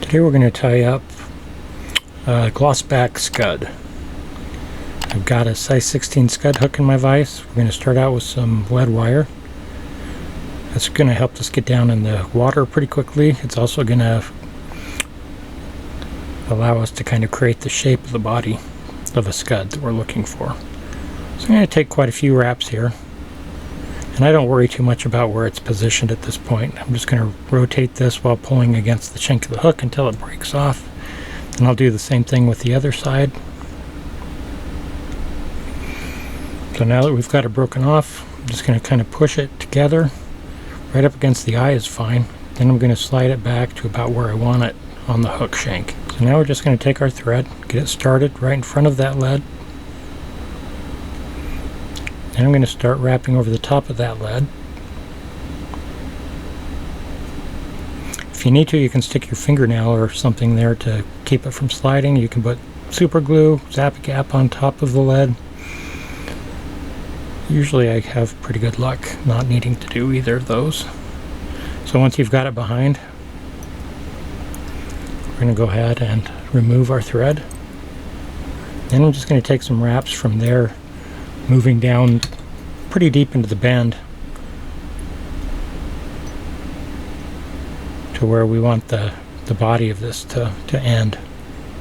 Today we're going to tie up Glossback Scud. I've got a size 16 scud hook in my vise. We're going to start out with some lead wire. That's going to help us get down in the water pretty quickly. It's also going to allow us to kind of create the shape of the body of a scud that we're looking for. So I'm going to take quite a few wraps here. And I don't worry too much about where it's positioned at this point. I'm just going to rotate this while pulling against the shank of the hook until it breaks off. And I'll do the same thing with the other side. So now that we've got it broken off, I'm just going to kind of push it together. Right up against the eye is fine. Then I'm going to slide it back to about where I want it on the hook shank. So now we're just going to take our thread, get it started right in front of that lead. And I'm going to start wrapping over the top of that lead. If you need to, you can stick your fingernail or something there to keep it from sliding. You can put super glue, Zap-A-Gap on top of the lead. Usually I have pretty good luck not needing to do either of those. So once you've got it behind, we're going to go ahead and remove our thread. Then I'm just going to take some wraps from there, moving down pretty deep into the bend to where we want the body of this to end.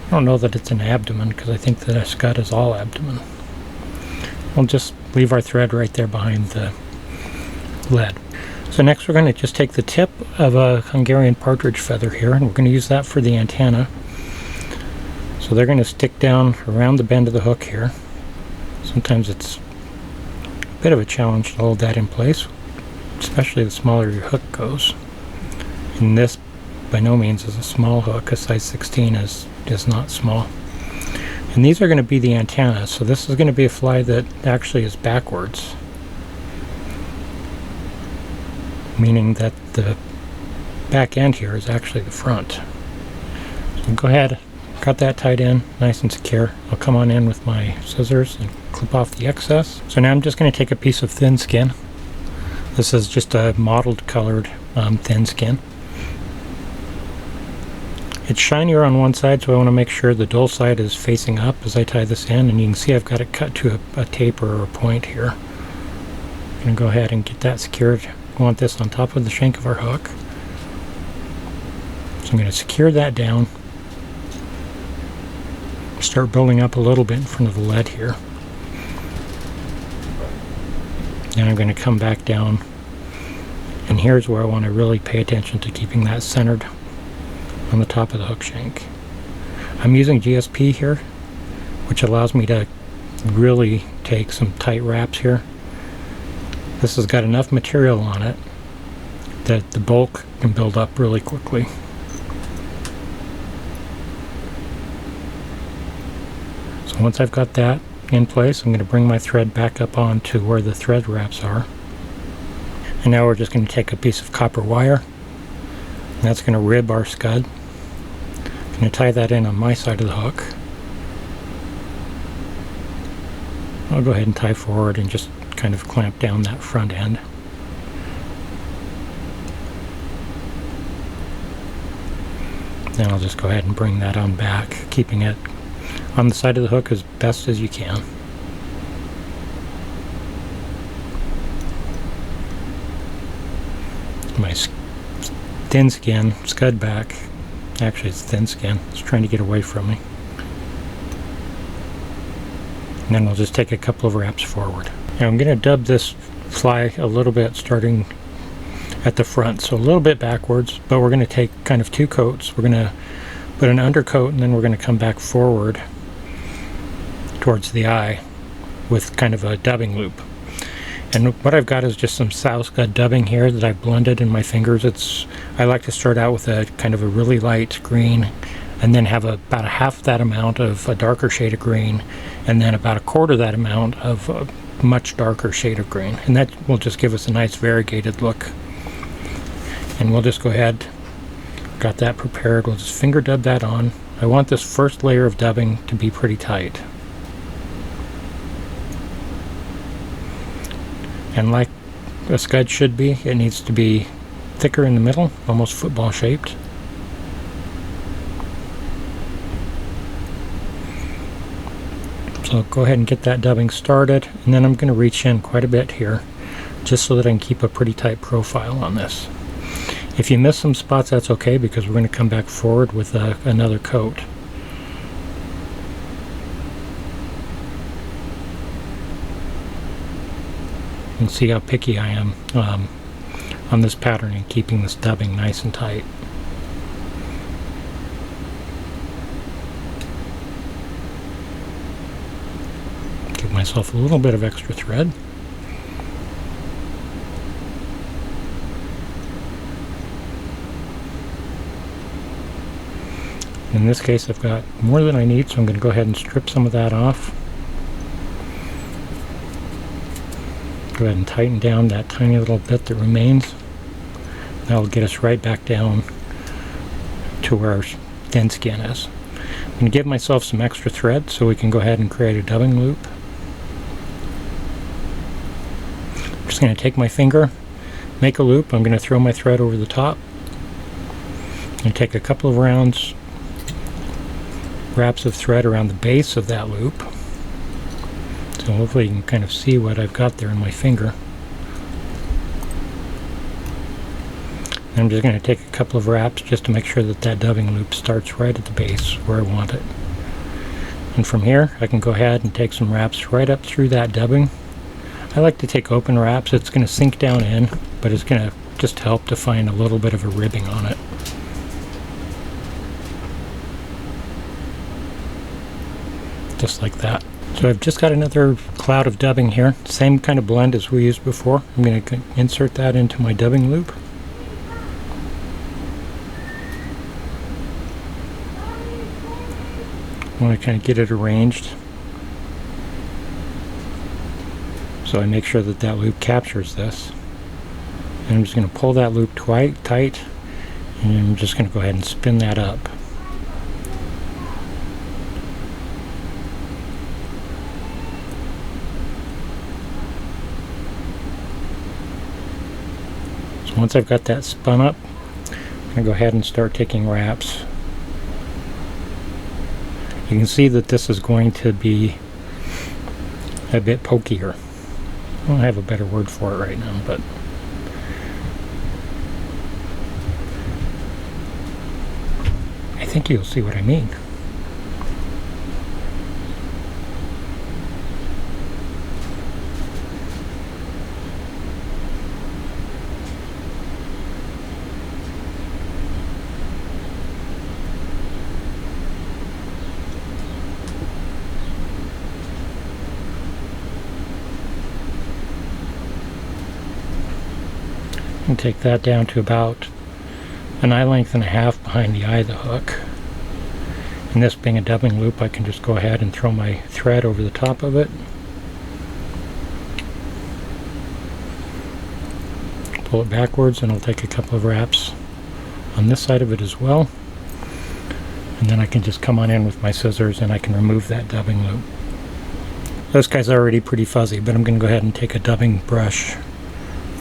I don't know that it's an abdomen because I think that a scud is all abdomen. We'll just leave our thread right there behind the lead. So next we're going to just take the tip of a Hungarian Partridge feather here, and we're going to use that for the antenna. So they're going to stick down around the bend of the hook here. Sometimes it's a bit of a challenge to hold that in place, especially the smaller your hook goes. And this by no means is a small hook. A size 16 is not small. And these are going to be the antennas. So this is going to be a fly that actually is backwards, meaning that the back end here is actually the front. So go ahead, got that tied in nice and secure. I'll come on in with my scissors and clip off the excess. So now I'm just going to take a piece of thin skin. This is just a mottled colored thin skin. It's shinier on one side, so I want to make sure the dull side is facing up as I tie this in, and you can see I've got it cut to a taper or a point here. I'm going to go ahead and get that secured. We want this on top of the shank of our hook. So I'm going to secure that down. Start building up a little bit in front of the lead here. Then I'm going to come back down, and here's where I want to really pay attention to keeping that centered on the top of the hook shank. I'm using GSP here, which allows me to really take some tight wraps here. This has got enough material on it that the bulk can build up really quickly. So once I've got that in place, I'm going to bring my thread back up on to where the thread wraps are. And now we're just going to take a piece of copper wire, and that's going to rib our scud. I'm going to tie that in on my side of the hook. I'll go ahead and tie forward and just kind of clamp down that front end. Then I'll just go ahead and bring that on back, keeping it on the side of the hook as best as you can. My thin skin, scud back. Actually, it's thin skin. It's trying to get away from me. And then we'll just take a couple of wraps forward. Now I'm going to dub this fly a little bit starting at the front, so a little bit backwards, but we're going to take kind of two coats. We're going to put an undercoat, and then we're going to come back forward towards the eye with kind of a dubbing loop. And what I've got is just some Sow Scud dubbing here that I've blended in my fingers. I like to start out with a kind of a really light green, and then have about a half that amount of a darker shade of green, and then about a quarter that amount of a much darker shade of green. And that will just give us a nice variegated look. And we'll just go ahead, got that prepared, we'll just finger dub that on. I want this first layer of dubbing to be pretty tight. And like a scud should be, it needs to be thicker in the middle, almost football shaped. So go ahead and get that dubbing started, and then I'm going to reach in quite a bit here just so that I can keep a pretty tight profile on this. If you miss some spots, that's okay, because we're going to come back forward with another coat. You can see how picky I am on this pattern and keeping this dubbing nice and tight. Give myself a little bit of extra thread. In this case, I've got more than I need, so I'm going to go ahead and strip some of that off. Go ahead and tighten down that tiny little bit that remains. That'll get us right back down to where our thin skin is. I'm going to give myself some extra thread so we can go ahead and create a dubbing loop. I'm just going to take my finger, make a loop. I'm going to throw my thread over the top. I'm going to take a couple of wraps of thread around the base of that loop. So hopefully you can kind of see what I've got there in my finger. And I'm just going to take a couple of wraps just to make sure that that dubbing loop starts right at the base where I want it. And from here I can go ahead and take some wraps right up through that dubbing. I like to take open wraps. It's going to sink down in, but it's going to just help define a little bit of a ribbing on it. Just like that. So I've just got another cloud of dubbing here, same kind of blend as we used before. I'm going to insert that into my dubbing loop. I want to kind of get it arranged so I make sure that that loop captures this. And I'm just going to pull that loop tight, and I'm just going to go ahead and spin that up. Once I've got that spun up, I'm going to go ahead and start taking wraps. You can see that this is going to be a bit pokier. I don't have a better word for it right now, but I think you'll see what I mean. And take that down to about an eye length and a half behind the eye of the hook. And this being a dubbing loop, I can just go ahead and throw my thread over the top of it. Pull it backwards, and I'll take a couple of wraps on this side of it as well. And then I can just come on in with my scissors and I can remove that dubbing loop. This guy's already pretty fuzzy, but I'm going to go ahead and take a dubbing brush.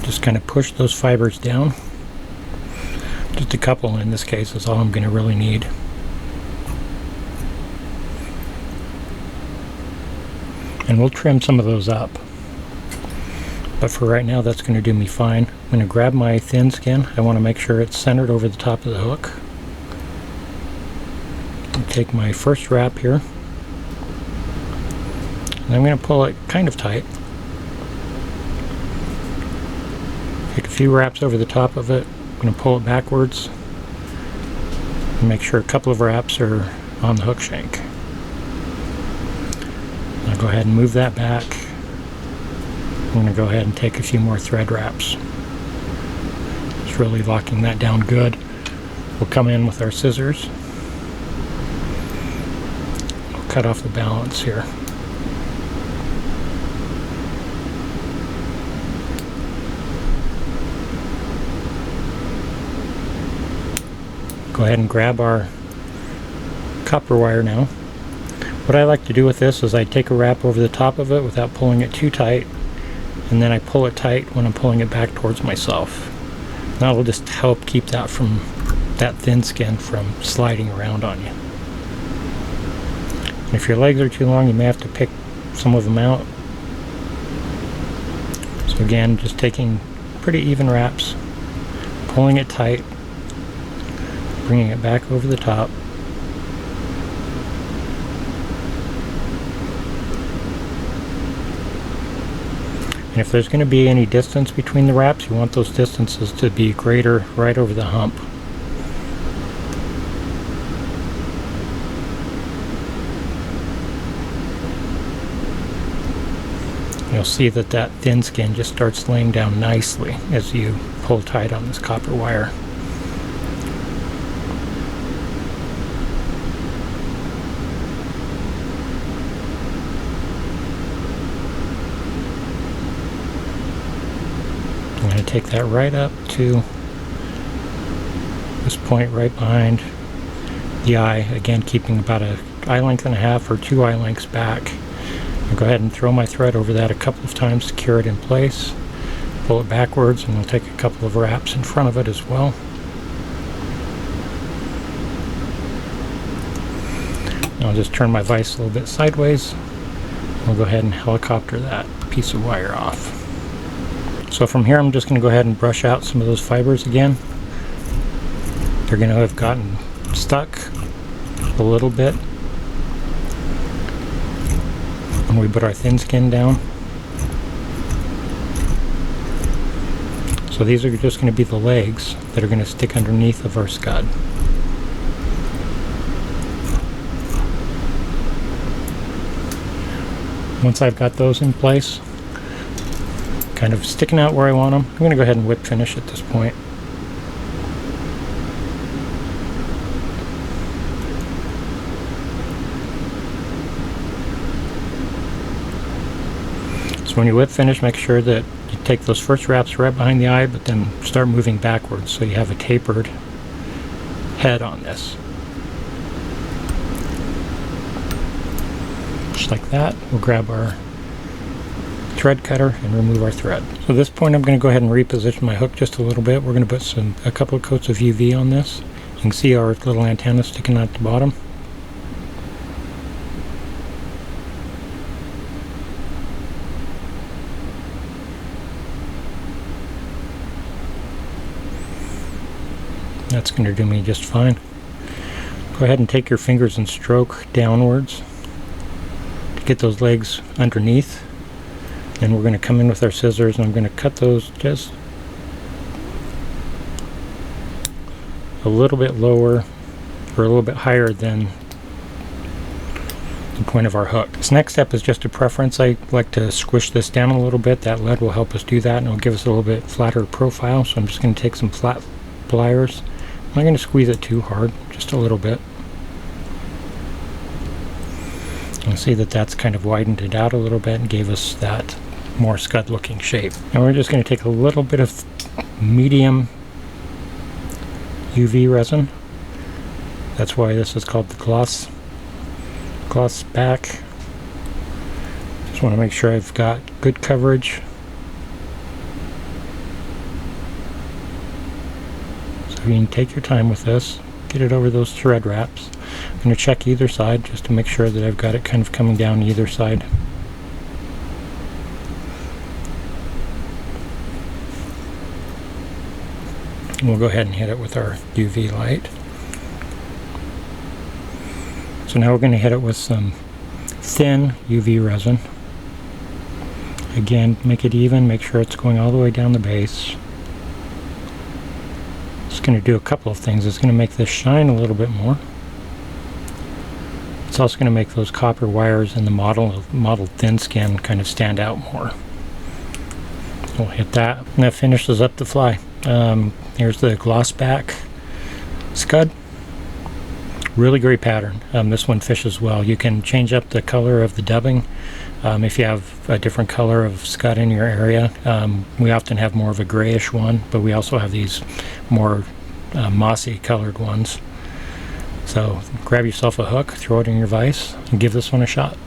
Just kind of push those fibers down. Just a couple in this case is all I'm going to really need. And we'll trim some of those up. But for right now, that's going to do me fine. I'm going to grab my thin skin. I want to make sure it's centered over the top of the hook. I'll take my first wrap here. And I'm going to pull it kind of tight. Take a few wraps over the top of it. I'm going to pull it backwards and make sure a couple of wraps are on the hook shank. I'll go ahead and move that back. I'm going to go ahead and take a few more thread wraps. Just really locking that down good. We'll come in with our scissors. We'll cut off the balance here. Go ahead and grab our copper wire now. What I like to do with this is I take a wrap over the top of it without pulling it too tight, and then I pull it tight when I'm pulling it back towards myself. That'll just help keep that thin skin from sliding around on you. And if your legs are too long, you may have to some of them out. So again, just taking pretty even wraps, pulling it tight, bringing it back over the top. And if there's going to be any distance between the wraps, you want those distances to be greater right over the hump. You'll see that that thin skin just starts laying down nicely as you pull tight on this copper wire. I'm going to take that right up to this point right behind the eye, again keeping about an eye length and a half or 2 eye lengths back. I'll go ahead and throw my thread over that a couple of times, secure it in place, pull it backwards, and we'll take a couple of wraps in front of it as well. I'll just turn my vise a little bit sideways. We'll go ahead and helicopter that piece of wire off. So from here I'm just going to go ahead and brush out some of those fibers again. They're going to have gotten stuck a little bit when we put our thin skin down. So these are just going to be the legs that are going to stick underneath of our scud. Once I've got those in place, kind of sticking out where I want them, I'm going to go ahead and whip finish at this point. So when you whip finish, make sure that you take those first wraps right behind the eye, but then start moving backwards so you have a tapered head on this. Just like that. We'll grab our thread cutter and remove our thread. So at this point I'm going to go ahead and reposition my hook just a little bit. We're going to put a couple of coats of UV on this. You can see our little antenna sticking out the bottom. That's going to do me just fine. Go ahead and take your fingers and stroke downwards to get those legs underneath. And we're going to come in with our scissors and I'm going to cut those just a little bit lower or a little bit higher than the point of our hook. This next step is just a preference. I like to squish this down a little bit. That lead will help us do that and it'll give us a little bit flatter profile. So I'm just going to take some flat pliers. I'm not going to squeeze it too hard, just a little bit. You'll see that that's kind of widened it out a little bit and gave us that more scud looking shape. And we're just going to take a little bit of medium UV resin. That's why this is called the Glossback. Just want to make sure I've got good coverage. So you can take your time with this, get it over those thread wraps. I'm going to check either side just to make sure that I've got it kind of coming down either side. And we'll go ahead and hit it with our UV light. So now we're going to hit it with some thin UV resin. Again, make it even, make sure it's going all the way down the base. It's going to do a couple of things. It's going to make this shine a little bit more. It's also going to make those copper wires in the mottled thin skin kind of stand out more. We'll hit that, and that finishes up the fly. Here's the Glossback Scud. Really great pattern. This one fishes well. You can change up the color of the dubbing if you have a different color of scud in your area. We often have more of a grayish one, but we also have these more mossy colored ones. So grab yourself a hook, throw it in your vise, and give this one a shot.